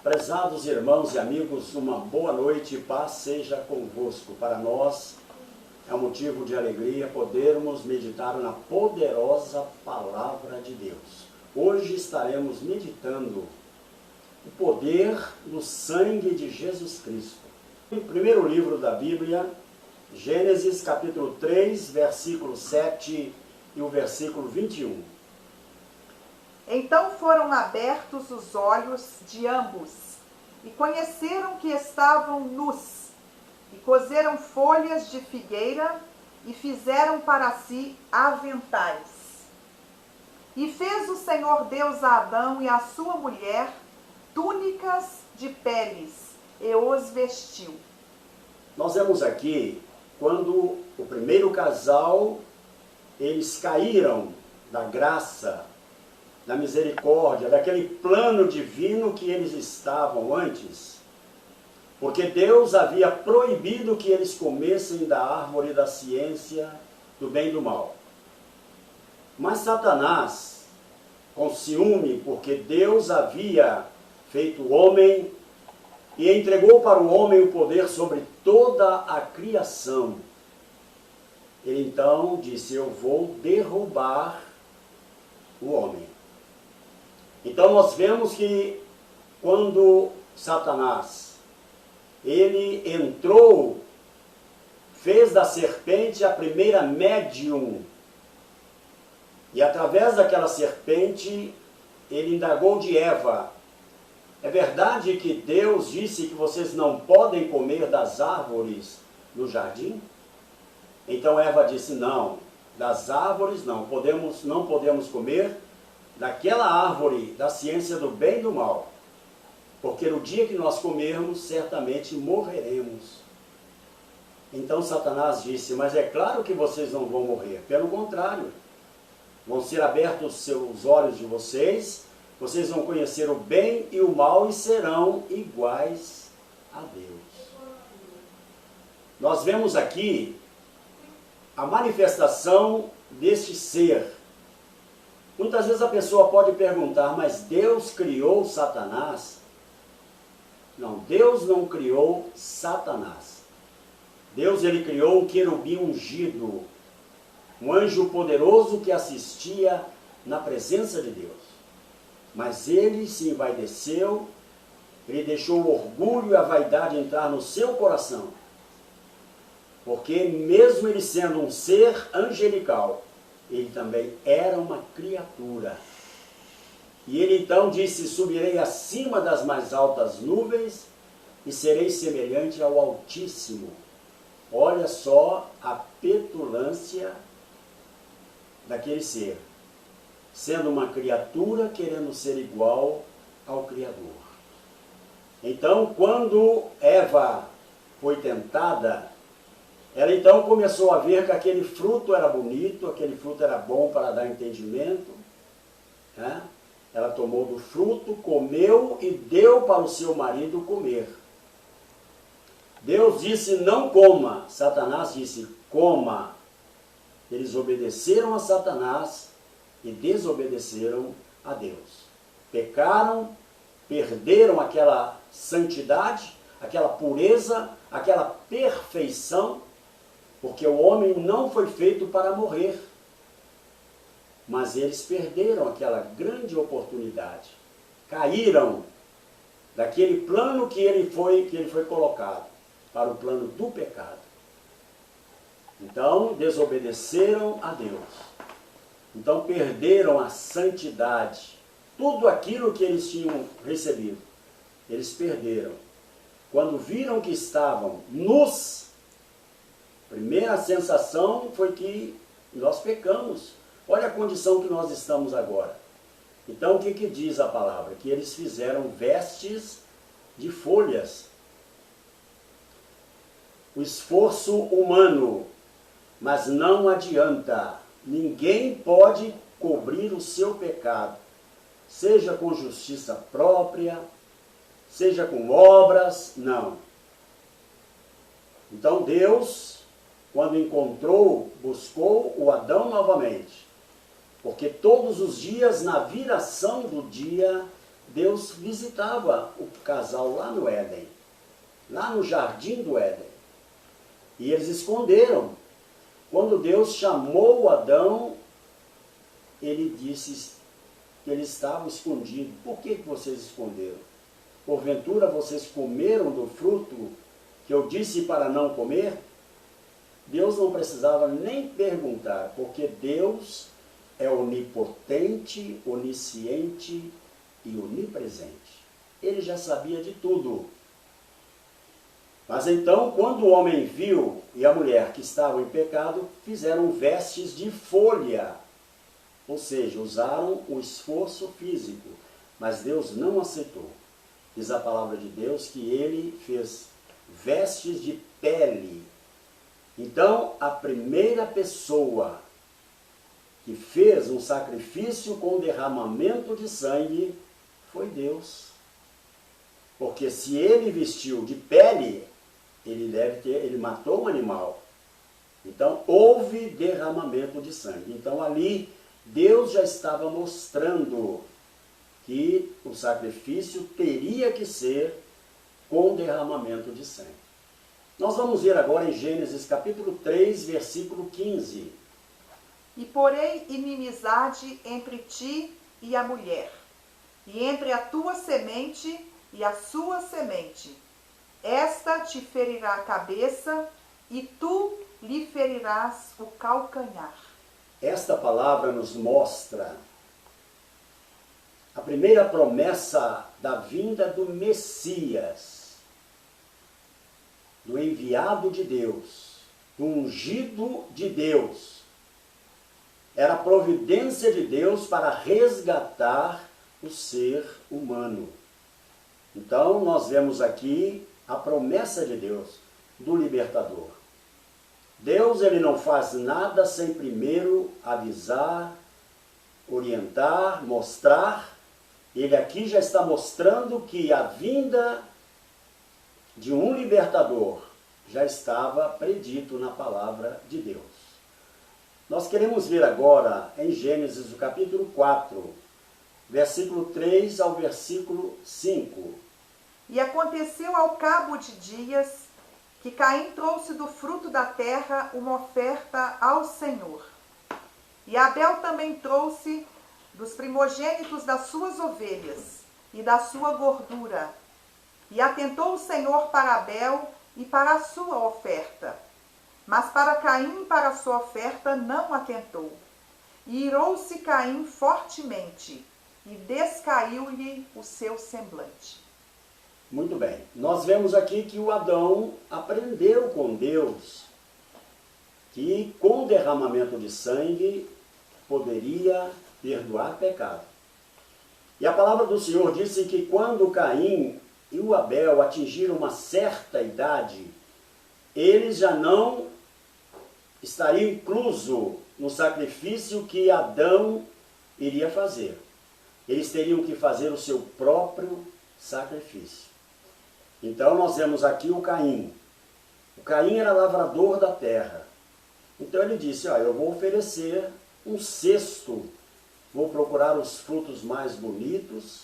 Prezados irmãos e amigos, uma boa noite e paz seja convosco. Para nós é um motivo de alegria podermos meditar na poderosa Palavra de Deus. Hoje estaremos meditando o poder do sangue de Jesus Cristo. No primeiro livro da Bíblia, Gênesis capítulo 3, versículo 7 e o versículo 21. Então foram abertos os olhos de ambos, e conheceram que estavam nus, e coseram folhas de figueira, e fizeram para si aventais. E fez o Senhor Deus a Adão e a sua mulher túnicas de peles, e os vestiu. Nós vemos aqui, quando o primeiro casal, eles caíram da graça, da misericórdia, daquele plano divino que eles estavam antes, porque Deus havia proibido que eles comessem da árvore da ciência do bem e do mal. Mas Satanás, com ciúme, porque Deus havia feito o homem e entregou para o homem o poder sobre toda a criação, ele então disse: eu vou derrubar o homem. Então nós vemos que quando Satanás, ele entrou, fez da serpente a primeira médium, e através daquela serpente, ele indagou de Eva: é verdade que Deus disse que vocês não podem comer das árvores no jardim? Então Eva disse: não, das árvores não podemos comer daquela árvore da ciência do bem e do mal, porque no dia que nós comermos, certamente morreremos. Então Satanás disse: mas é claro que vocês não vão morrer, pelo contrário, vão ser abertos os seus olhos de vocês vão conhecer o bem e o mal e serão iguais a Deus. Nós vemos aqui a manifestação deste ser. Muitas vezes a pessoa pode perguntar: mas Deus criou Satanás? Não, Deus não criou Satanás. Deus, ele criou um querubim ungido, um anjo poderoso que assistia na presença de Deus. Mas ele se envaideceu, ele deixou o orgulho e a vaidade entrar no seu coração. Porque mesmo ele sendo um ser angelical, ele também era uma criatura. E ele então disse: subirei acima das mais altas nuvens e serei semelhante ao Altíssimo. Olha só a petulância daquele ser, sendo uma criatura querendo ser igual ao Criador. Então, quando Eva foi tentada, ela então começou a ver que aquele fruto era bonito, aquele fruto era bom para dar entendimento, né? Ela tomou do fruto, comeu e deu para o seu marido comer. Deus disse: não coma. Satanás disse: coma. Eles obedeceram a Satanás e desobedeceram a Deus. Pecaram, perderam aquela santidade, aquela pureza, aquela perfeição, porque o homem não foi feito para morrer. Mas eles perderam aquela grande oportunidade. Caíram daquele plano que ele foi colocado, para o plano do pecado. Então, desobedeceram a Deus. Então, perderam a santidade. Tudo aquilo que eles tinham recebido, eles perderam. Quando viram que estavam nus, a primeira sensação foi que nós pecamos. Olha a condição que nós estamos agora. Então, o que diz a palavra? Que eles fizeram vestes de folhas. O esforço humano, mas não adianta. Ninguém pode cobrir o seu pecado, seja com justiça própria, seja com obras, não. Então Deus, quando encontrou, buscou o Adão novamente, porque todos os dias, na viração do dia, Deus visitava o casal lá no Éden, lá no jardim do Éden. E eles esconderam. Quando Deus chamou Adão, ele disse que eles estavam escondidos. Por que vocês esconderam? Porventura vocês comeram do fruto que eu disse para não comer? Deus não precisava nem perguntar, porque Deus é onipotente, onisciente e onipresente. Ele já sabia de tudo. Mas então, quando o homem viu e a mulher que estavam em pecado, fizeram vestes de folha. Ou seja, usaram o esforço físico. Mas Deus não aceitou. Diz a palavra de Deus que ele fez vestes de pele. Então, a primeira pessoa que fez um sacrifício com derramamento de sangue foi Deus. Porque se ele vestiu de pele, ele matou um animal. Então, houve derramamento de sangue. Então, ali, Deus já estava mostrando que o sacrifício teria que ser com derramamento de sangue. Nós vamos ver agora em Gênesis capítulo 3, versículo 15. E porei inimizade entre ti e a mulher, e entre a tua semente e a sua semente. Esta te ferirá a cabeça, e tu lhe ferirás o calcanhar. Esta palavra nos mostra a primeira promessa da vinda do Messias, do enviado de Deus, do ungido de Deus. Era a providência de Deus para resgatar o ser humano. Então, nós vemos aqui a promessa de Deus, do libertador. Deus, ele não faz nada sem primeiro avisar, orientar, mostrar. Ele aqui já está mostrando que a vinda de um libertador já estava predito na palavra de Deus. Nós queremos ver agora em Gênesis, o capítulo 4, versículo 3 ao versículo 5. E aconteceu ao cabo de dias que Caim trouxe do fruto da terra uma oferta ao Senhor. E Abel também trouxe dos primogênitos das suas ovelhas e da sua gordura. E atentou o Senhor para Abel e para a sua oferta. Mas para Caim e para a sua oferta não atentou. E irou-se Caim fortemente, e descaiu-lhe o seu semblante. Muito bem. Nós vemos aqui que o Adão aprendeu com Deus que com o derramamento de sangue poderia perdoar pecado. E a palavra do Senhor disse que quando Caim e o Abel atingiram uma certa idade, eles já não estariam inclusos no sacrifício que Adão iria fazer. Eles teriam que fazer o seu próprio sacrifício. Então nós vemos aqui o Caim. O Caim era lavrador da terra. Então ele disse, eu vou oferecer um cesto, vou procurar os frutos mais bonitos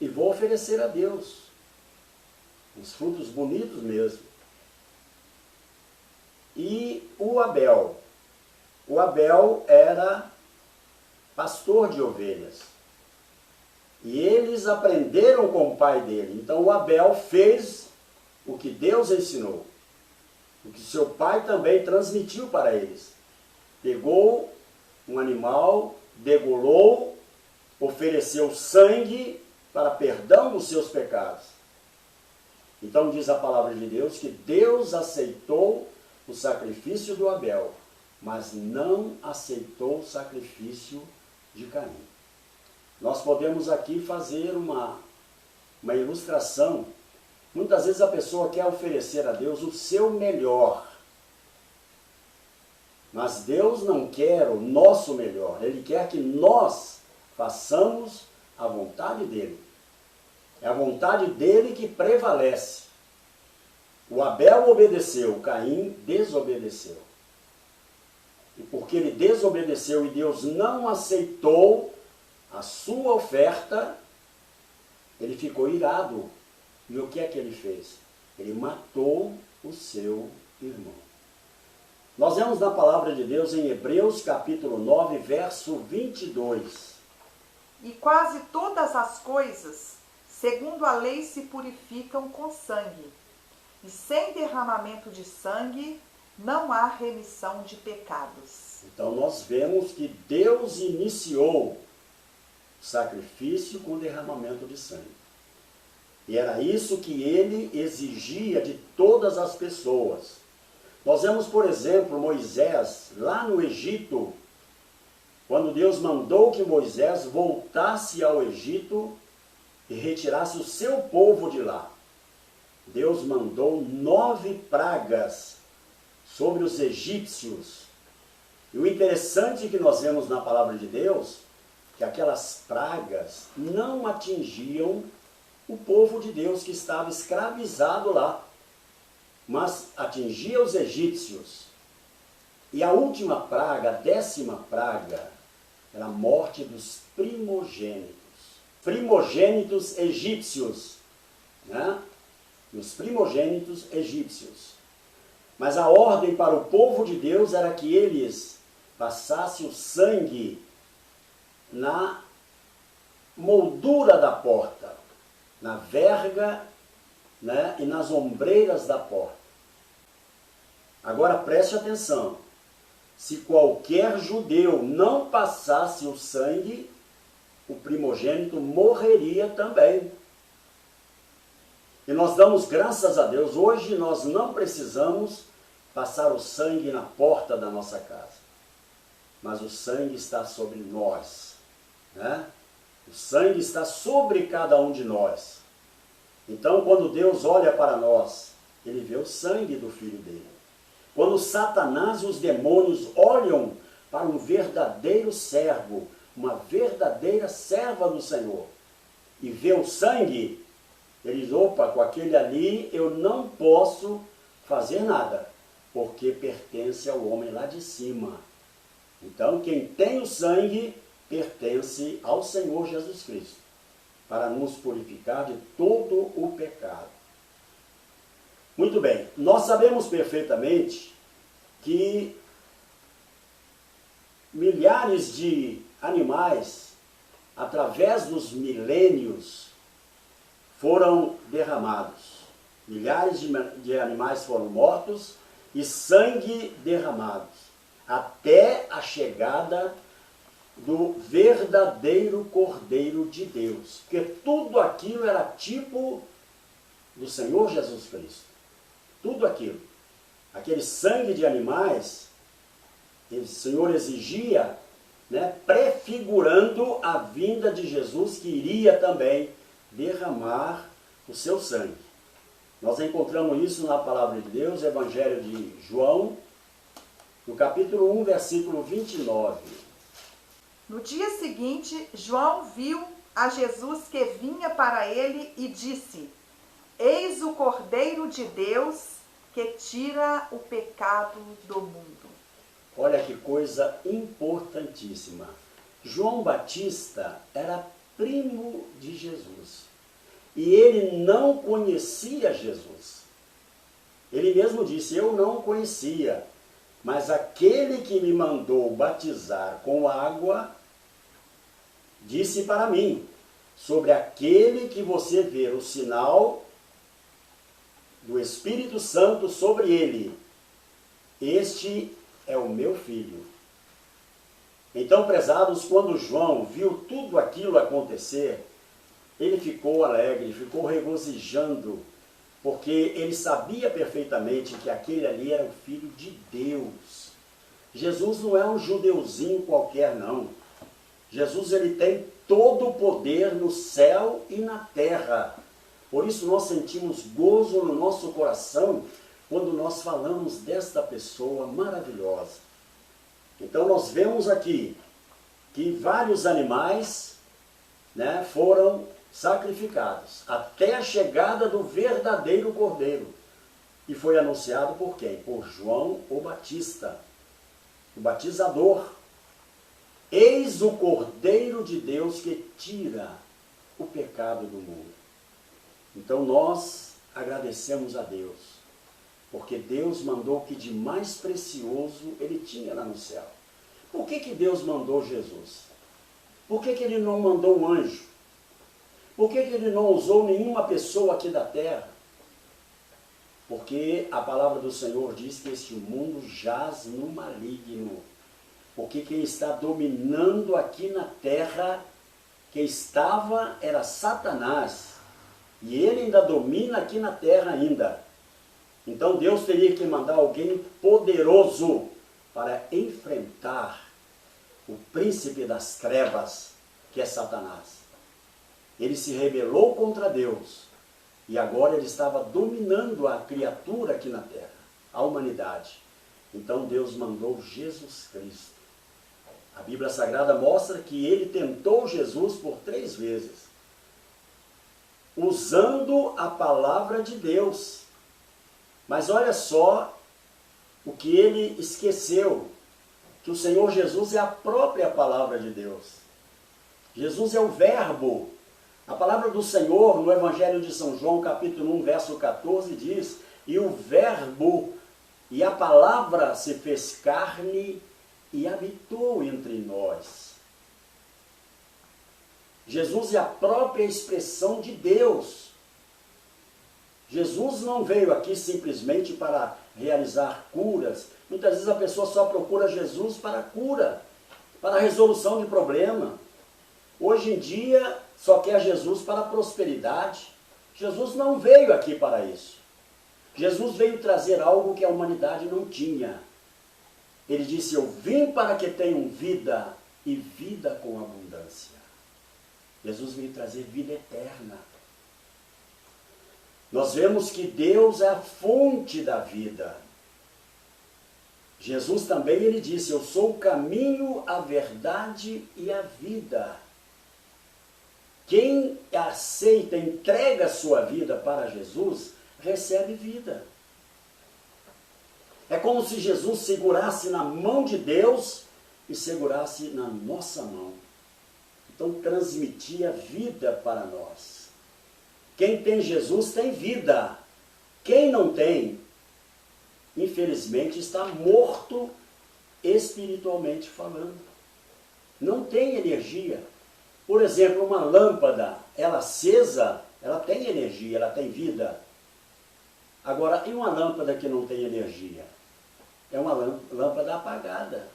e vou oferecer a Deus. Os frutos bonitos mesmo. E o Abel era pastor de ovelhas. E eles aprenderam com o pai dele. Então o Abel fez o que Deus ensinou. O que seu pai também transmitiu para eles. Pegou um animal, degolou, ofereceu sangue para perdão dos seus pecados. Então diz a palavra de Deus que Deus aceitou o sacrifício do Abel, mas não aceitou o sacrifício de Caim. Nós podemos aqui fazer uma ilustração. Muitas vezes a pessoa quer oferecer a Deus o seu melhor. Mas Deus não quer o nosso melhor. Ele quer que nós façamos a vontade dele. É a vontade dele que prevalece. O Abel obedeceu, Caim desobedeceu. E porque ele desobedeceu e Deus não aceitou a sua oferta, ele ficou irado. E o que é que ele fez? Ele matou o seu irmão. Nós vemos na palavra de Deus em Hebreus capítulo 9, verso 22. E quase todas as coisas, segundo a lei, se purificam com sangue. E sem derramamento de sangue, não há remissão de pecados. Então nós vemos que Deus iniciou o sacrifício com derramamento de sangue. E era isso que ele exigia de todas as pessoas. Nós vemos, por exemplo, Moisés, lá no Egito, quando Deus mandou que Moisés voltasse ao Egito e retirasse o seu povo de lá. Deus mandou 9 pragas sobre os egípcios. E o interessante que nós vemos na palavra de Deus, que aquelas pragas não atingiam o povo de Deus que estava escravizado lá, mas atingia os egípcios. E a última praga, a 10ª praga, era a morte dos primogênitos. Primogênitos egípcios, né? Os primogênitos egípcios. Mas a ordem para o povo de Deus era que eles passassem o sangue na moldura da porta, na verga, né, e nas ombreiras da porta. Agora preste atenção. Se qualquer judeu não passasse o sangue, o primogênito morreria também. E nós damos graças a Deus, hoje nós não precisamos passar o sangue na porta da nossa casa. Mas o sangue está sobre nós, né? O sangue está sobre cada um de nós. Então, quando Deus olha para nós, ele vê o sangue do Filho dele. Quando Satanás e os demônios olham para um verdadeiro servo, uma verdadeira serva do Senhor, e vê o sangue, eles, opa, com aquele ali eu não posso fazer nada, porque pertence ao homem lá de cima. Então, quem tem o sangue pertence ao Senhor Jesus Cristo, para nos purificar de todo o pecado. Muito bem, nós sabemos perfeitamente que milhares de animais, através dos milênios, foram derramados. Milhares de animais foram mortos e sangue derramados, até a chegada do verdadeiro Cordeiro de Deus. Porque tudo aquilo era tipo do Senhor Jesus Cristo. Tudo aquilo. Aquele sangue de animais, o Senhor exigia, né, prefigurando a vinda de Jesus, que iria também derramar o seu sangue. Nós encontramos isso na palavra de Deus, Evangelho de João, no capítulo 1, versículo 29. No dia seguinte, João viu a Jesus que vinha para ele e disse: Eis o Cordeiro de Deus que tira o pecado do mundo. Olha que coisa importantíssima. João Batista era primo de Jesus. E ele não conhecia Jesus. Ele mesmo disse: eu não o conhecia. Mas aquele que me mandou batizar com água, disse para mim, sobre aquele que você vê o sinal do Espírito Santo sobre ele, este é o meu filho. Então, prezados, quando João viu tudo aquilo acontecer, ele ficou alegre, ficou regozijando, porque ele sabia perfeitamente que aquele ali era o Filho de Deus. Jesus não é um judeuzinho qualquer, não. Jesus, ele tem todo o poder no céu e na terra. Por isso nós sentimos gozo no nosso coração quando nós falamos desta pessoa maravilhosa. Então nós vemos aqui que vários animais, né, foram sacrificados, até a chegada do verdadeiro Cordeiro. E foi anunciado por quem? Por João o Batista, o batizador. Eis o Cordeiro de Deus que tira o pecado do mundo. Então nós agradecemos a Deus, porque Deus mandou o que de mais precioso Ele tinha lá no céu. Por que Deus mandou Jesus? Por que Ele não mandou um anjo? Por que Ele não usou nenhuma pessoa aqui da terra? Porque a palavra do Senhor diz que este mundo jaz no maligno. Porque quem está dominando aqui na terra, quem estava era Satanás. E ele ainda domina aqui na terra ainda. Então Deus teria que mandar alguém poderoso para enfrentar o príncipe das trevas, que é Satanás. Ele se rebelou contra Deus. E agora ele estava dominando a criatura aqui na terra, a humanidade. Então Deus mandou Jesus Cristo. A Bíblia Sagrada mostra que ele tentou Jesus por 3 vezes, usando a palavra de Deus. Mas olha só o que ele esqueceu, que o Senhor Jesus é a própria palavra de Deus. Jesus é o Verbo. A palavra do Senhor, no Evangelho de São João, capítulo 1, verso 14, diz: e o Verbo e a palavra se fez carne e habitou entre nós. Jesus é a própria expressão de Deus. Jesus não veio aqui simplesmente para realizar curas. Muitas vezes a pessoa só procura Jesus para cura, para resolução de problema. Hoje em dia só quer Jesus para a prosperidade. Jesus não veio aqui para isso. Jesus veio trazer algo que a humanidade não tinha. Ele disse: eu vim para que tenham vida e vida com abundância. Jesus veio trazer vida eterna. Nós vemos que Deus é a fonte da vida. Jesus também, ele disse: eu sou o caminho, a verdade e a vida. Quem aceita, entrega a sua vida para Jesus, recebe vida. É como se Jesus segurasse na mão de Deus e segurasse na nossa mão. Então transmitia vida para nós. Quem tem Jesus tem vida. Quem não tem, infelizmente, está morto espiritualmente falando. Não tem energia. Por exemplo, uma lâmpada, ela acesa, ela tem energia, ela tem vida. Agora, e uma lâmpada que não tem energia? É uma lâmpada apagada.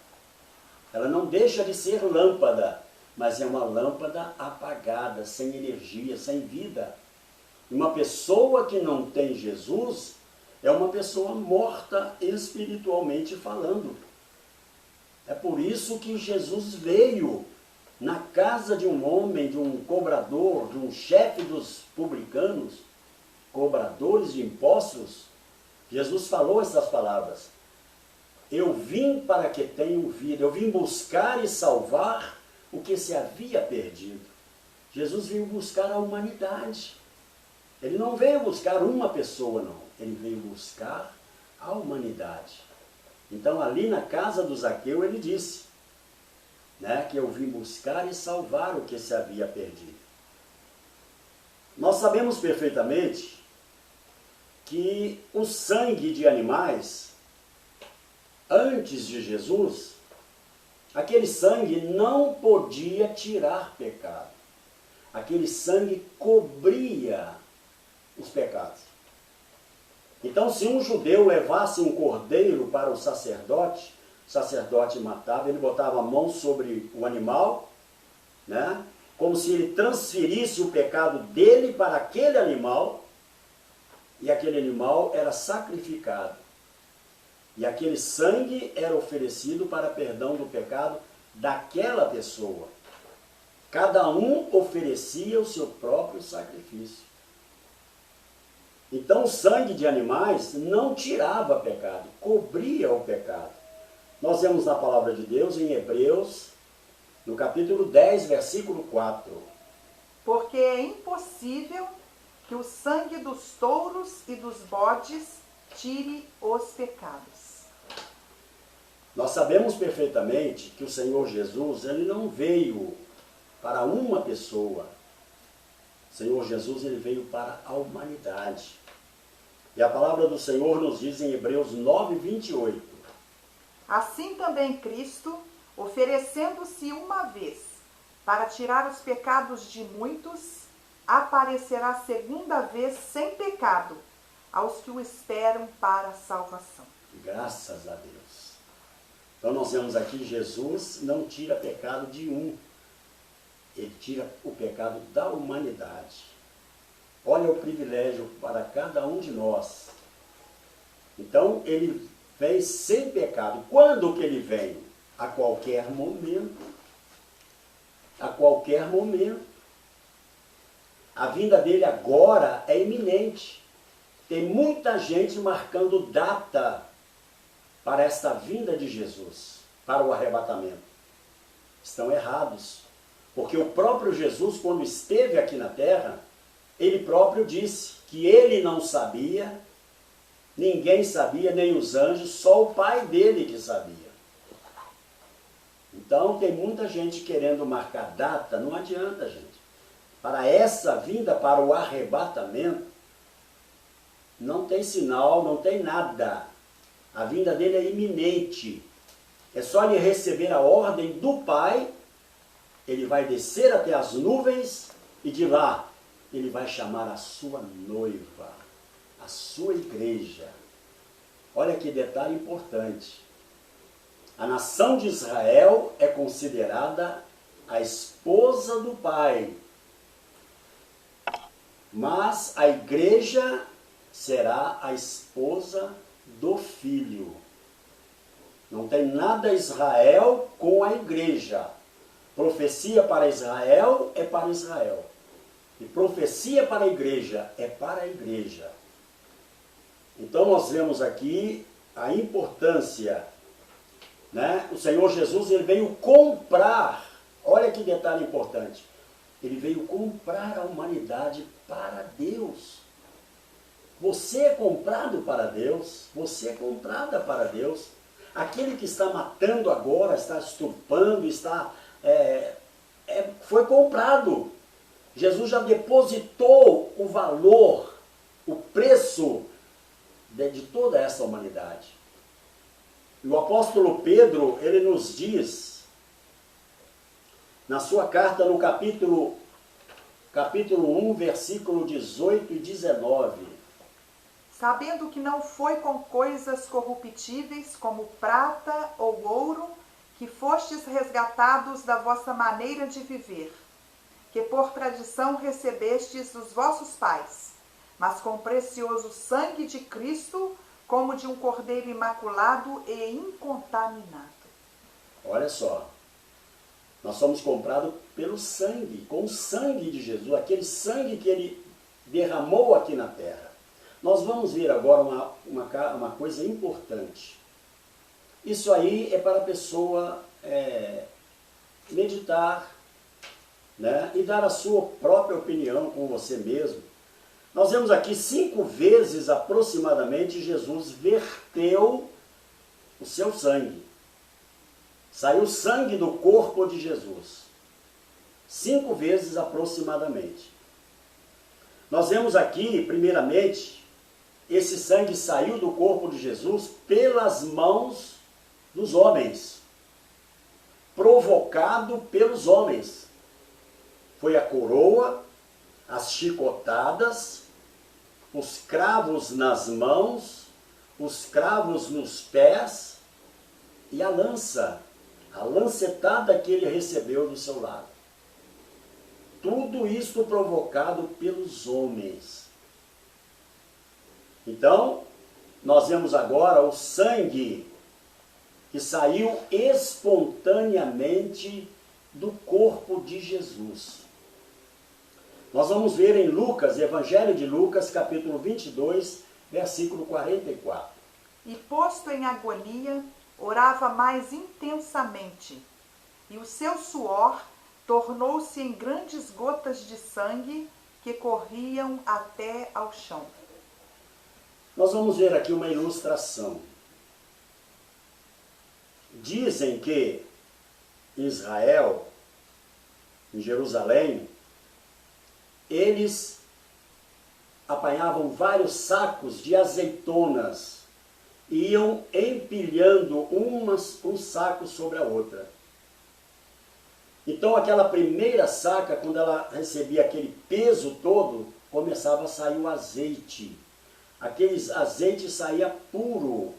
Ela não deixa de ser lâmpada, mas é uma lâmpada apagada, sem energia, sem vida. Uma pessoa que não tem Jesus é uma pessoa morta espiritualmente falando. É por isso que Jesus veio na casa de um homem, de um cobrador, de um chefe dos publicanos, cobradores de impostos. Jesus falou essas palavras: eu vim para que tenham vida, eu vim buscar e salvar o que se havia perdido. Jesus veio buscar a humanidade. Ele não veio buscar uma pessoa, não. Ele veio buscar a humanidade. Então, ali na casa do Zaqueu, ele disse, que eu vim buscar e salvar o que se havia perdido. Nós sabemos perfeitamente que o sangue de animais, antes de Jesus, aquele sangue não podia tirar pecado. Aquele sangue cobria os pecados. Então, se um judeu levasse um cordeiro para o sacerdote matava, ele botava a mão sobre o animal, como se ele transferisse o pecado dele para aquele animal, e aquele animal era sacrificado. E aquele sangue era oferecido para perdão do pecado daquela pessoa. Cada um oferecia o seu próprio sacrifício. Então o sangue de animais não tirava pecado, cobria o pecado. Nós vemos na palavra de Deus em Hebreus, no capítulo 10, versículo 4. Porque é impossível que o sangue dos touros e dos bodes tire os pecados. Nós sabemos perfeitamente que o Senhor Jesus, ele não veio para uma pessoa. O Senhor Jesus, ele veio para a humanidade. E a palavra do Senhor nos diz em Hebreus 9, 28. Assim também Cristo, oferecendo-se uma vez para tirar os pecados de muitos, aparecerá segunda vez sem pecado aos que o esperam para a salvação. Graças a Deus. Então nós vemos aqui, Jesus não tira pecado de um. Ele tira o pecado da humanidade. Olha o privilégio para cada um de nós. Então, ele vem sem pecado. Quando que ele vem? A qualquer momento. A qualquer momento. A vinda dele agora é iminente. Tem muita gente marcando data para esta vinda de Jesus, para o arrebatamento. Estão errados. Porque o próprio Jesus, quando esteve aqui na terra, ele próprio disse que ele não sabia, ninguém sabia, nem os anjos, só o Pai dele que sabia. Então tem muita gente querendo marcar data, não adianta, gente. Para essa vinda, para o arrebatamento, não tem sinal, não tem nada. A vinda dele é iminente. É só ele receber a ordem do Pai. Ele vai descer até as nuvens e de lá ele vai chamar a sua noiva, a sua igreja. Olha que detalhe importante. A nação de Israel é considerada a esposa do Pai, mas a igreja será a esposa do Filho. Não tem nada Israel com a igreja. Profecia para Israel é para Israel. E profecia para a igreja é para a igreja. Então nós vemos aqui a importância, né? O Senhor Jesus, ele veio comprar, olha que detalhe importante, ele veio comprar a humanidade para Deus. Você é comprado para Deus, você é comprada para Deus. Aquele que está matando agora, está estuprando, foi comprado. Jesus já depositou o valor, o preço de toda essa humanidade. E o apóstolo Pedro, ele nos diz, na sua carta no capítulo 1, versículo 18 e 19. Sabendo que não foi com coisas corruptíveis, como prata ou ouro, que fostes resgatados da vossa maneira de viver, que por tradição recebestes dos vossos pais, mas com precioso sangue de Cristo, como de um cordeiro imaculado e incontaminado. Olha só, nós somos comprados pelo sangue, com o sangue de Jesus, aquele sangue que ele derramou aqui na terra. Nós vamos ver agora uma coisa importante. Isso aí é para a pessoa meditar, né, e dar a sua própria opinião com você mesmo. Nós vemos aqui 5 vezes aproximadamente Jesus verteu o seu sangue. Saiu sangue do corpo de Jesus. 5 vezes aproximadamente. Nós vemos aqui, primeiramente, esse sangue saiu do corpo de Jesus pelas mãos dos homens. Provocado pelos homens. Foi a coroa, as chicotadas, os cravos nas mãos, os cravos nos pés e a lancetada que ele recebeu do seu lado. Tudo isto provocado pelos homens. Então, nós vemos agora o sangue que saiu espontaneamente do corpo de Jesus. Nós vamos ver em Lucas, Evangelho de Lucas, capítulo 22, versículo 44. E posto em agonia, orava mais intensamente, e o seu suor tornou-se em grandes gotas de sangue que corriam até ao chão. Nós vamos ver aqui uma ilustração. Dizem que em Israel, em Jerusalém, eles apanhavam vários sacos de azeitonas e iam empilhando um saco sobre a outra. Então aquela primeira saca, quando ela recebia aquele peso todo, começava a sair o azeite. Aquele azeite saía puro,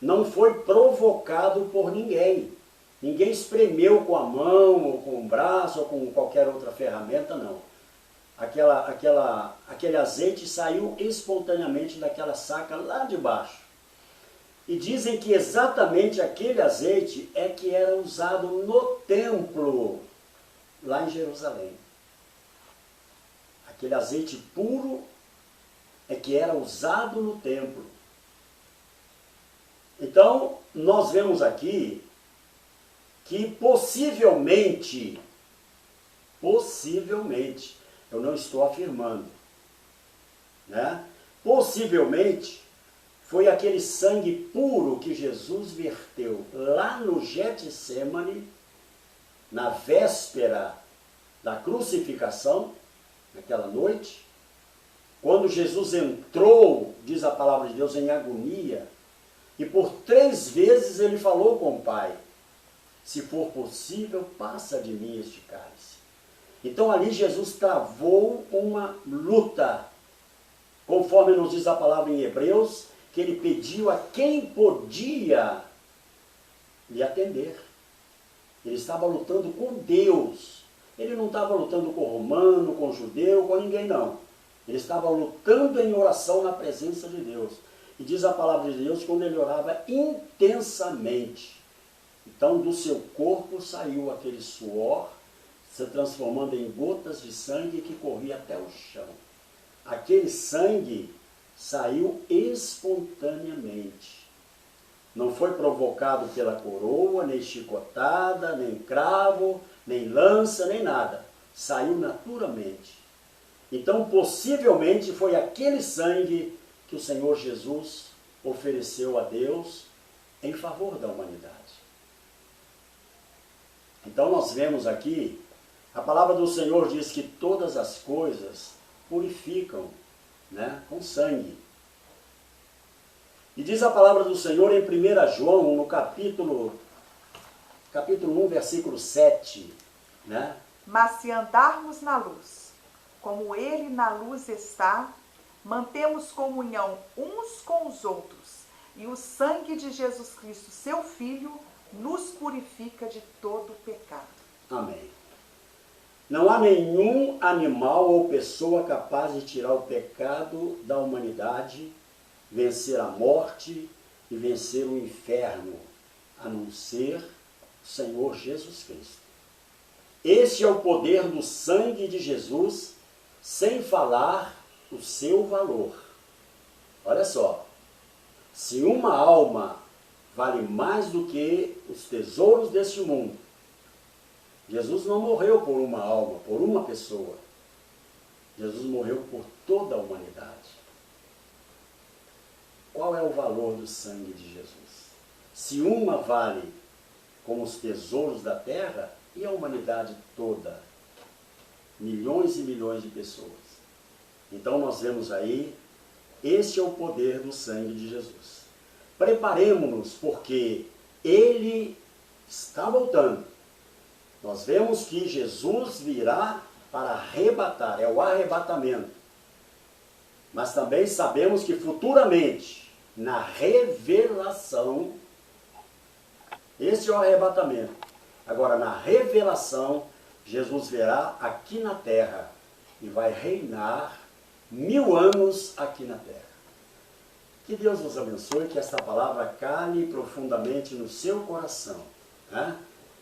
não foi provocado por ninguém. Ninguém espremeu com a mão, ou com o braço, ou com qualquer outra ferramenta, não. Aquele azeite saiu espontaneamente daquela saca lá de baixo. E dizem que exatamente aquele azeite é que era usado no templo, lá em Jerusalém. Aquele azeite puro é que era usado no templo. Então, nós vemos aqui que possivelmente, eu não estou afirmando, né? Possivelmente, foi aquele sangue puro que Jesus verteu lá no Getsemane, na véspera da crucificação, naquela noite, quando Jesus entrou, diz a palavra de Deus, em agonia, e por 3 vezes ele falou com o Pai: se for possível, passa de mim este cálice. Então ali Jesus travou uma luta, conforme nos diz a palavra em Hebreus, que ele pediu a quem podia lhe atender. Ele estava lutando com Deus. Ele não estava lutando com romano, com judeu, com ninguém, não. Ele estava lutando em oração na presença de Deus. E diz a palavra de Deus, quando ele orava intensamente, então do seu corpo saiu aquele suor, se transformando em gotas de sangue que corria até o chão. Aquele sangue saiu espontaneamente. Não foi provocado pela coroa, nem chicotada, nem cravo, nem lança, nem nada. Saiu naturalmente. Então, possivelmente, foi aquele sangue que o Senhor Jesus ofereceu a Deus em favor da humanidade. Então, nós vemos aqui, a palavra do Senhor diz que todas as coisas purificam, né, com sangue. E diz a palavra do Senhor em 1 João, no capítulo 1, versículo 7, né? Mas se andarmos na luz, como ele na luz está, mantemos comunhão uns com os outros, e o sangue de Jesus Cristo, seu Filho, nos purifica de todo pecado. Amém. Não há nenhum animal ou pessoa capaz de tirar o pecado da humanidade, vencer a morte e vencer o inferno, a não ser o Senhor Jesus Cristo. Este é o poder do sangue de Jesus, sem falar o seu valor. Olha só, se uma alma vale mais do que os tesouros deste mundo, Jesus não morreu por uma alma, por uma pessoa. Jesus morreu por toda a humanidade. Qual é o valor do sangue de Jesus? Se uma vale como os tesouros da terra, e a humanidade toda? Milhões e milhões de pessoas. Então nós vemos aí, este é o poder do sangue de Jesus. Preparemo-nos, porque Ele está voltando. Nós vemos que Jesus virá para arrebatar, é o arrebatamento. Mas também sabemos que futuramente, na revelação, esse é o arrebatamento. Agora, na revelação, Jesus virá aqui na terra e vai reinar 1000 anos aqui na terra. Que Deus nos abençoe, que esta palavra cale profundamente no seu coração, né?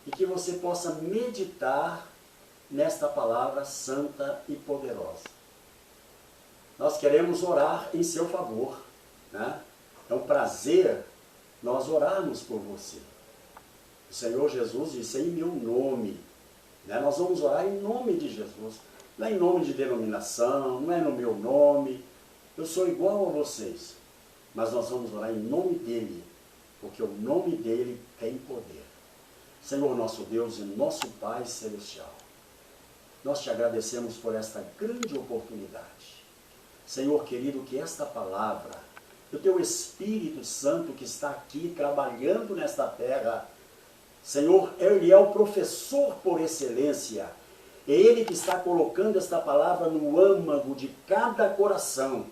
E que você possa meditar nesta palavra santa e poderosa. Nós queremos orar em seu favor, né? É um prazer nós orarmos por você. O Senhor Jesus disse em meu nome, né? Nós vamos orar em nome de Jesus. Não é em nome de denominação, não é no meu nome. Eu sou igual a vocês. Mas nós vamos orar em nome dele, porque o nome dele tem poder. Senhor nosso Deus e nosso Pai Celestial, nós te agradecemos por esta grande oportunidade. Senhor querido, que esta palavra, o teu Espírito Santo que está aqui trabalhando nesta terra, Senhor, Ele é o professor por excelência. É Ele que está colocando esta palavra no âmago de cada coração,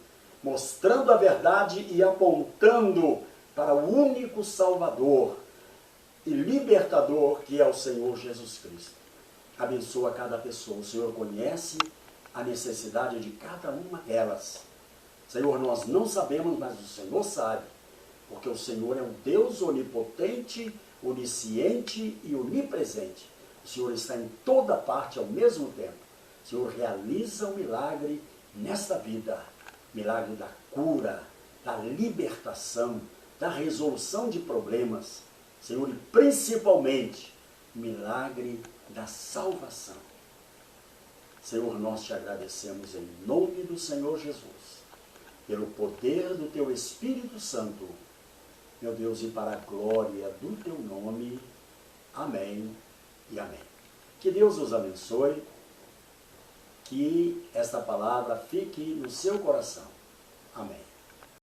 mostrando a verdade e apontando para o único Salvador e libertador que é o Senhor Jesus Cristo. Abençoa cada pessoa. O Senhor conhece a necessidade de cada uma delas. Senhor, nós não sabemos, mas o Senhor sabe, porque o Senhor é um Deus onipotente, onisciente e onipresente. O Senhor está em toda parte ao mesmo tempo. O Senhor realiza um milagre nesta vida. Milagre da cura, da libertação, da resolução de problemas. Senhor, e principalmente, milagre da salvação. Senhor, nós te agradecemos em nome do Senhor Jesus, pelo poder do teu Espírito Santo, meu Deus, e para a glória do teu nome. Amém e amém. Que Deus os abençoe, que esta palavra fique no seu coração. Amém.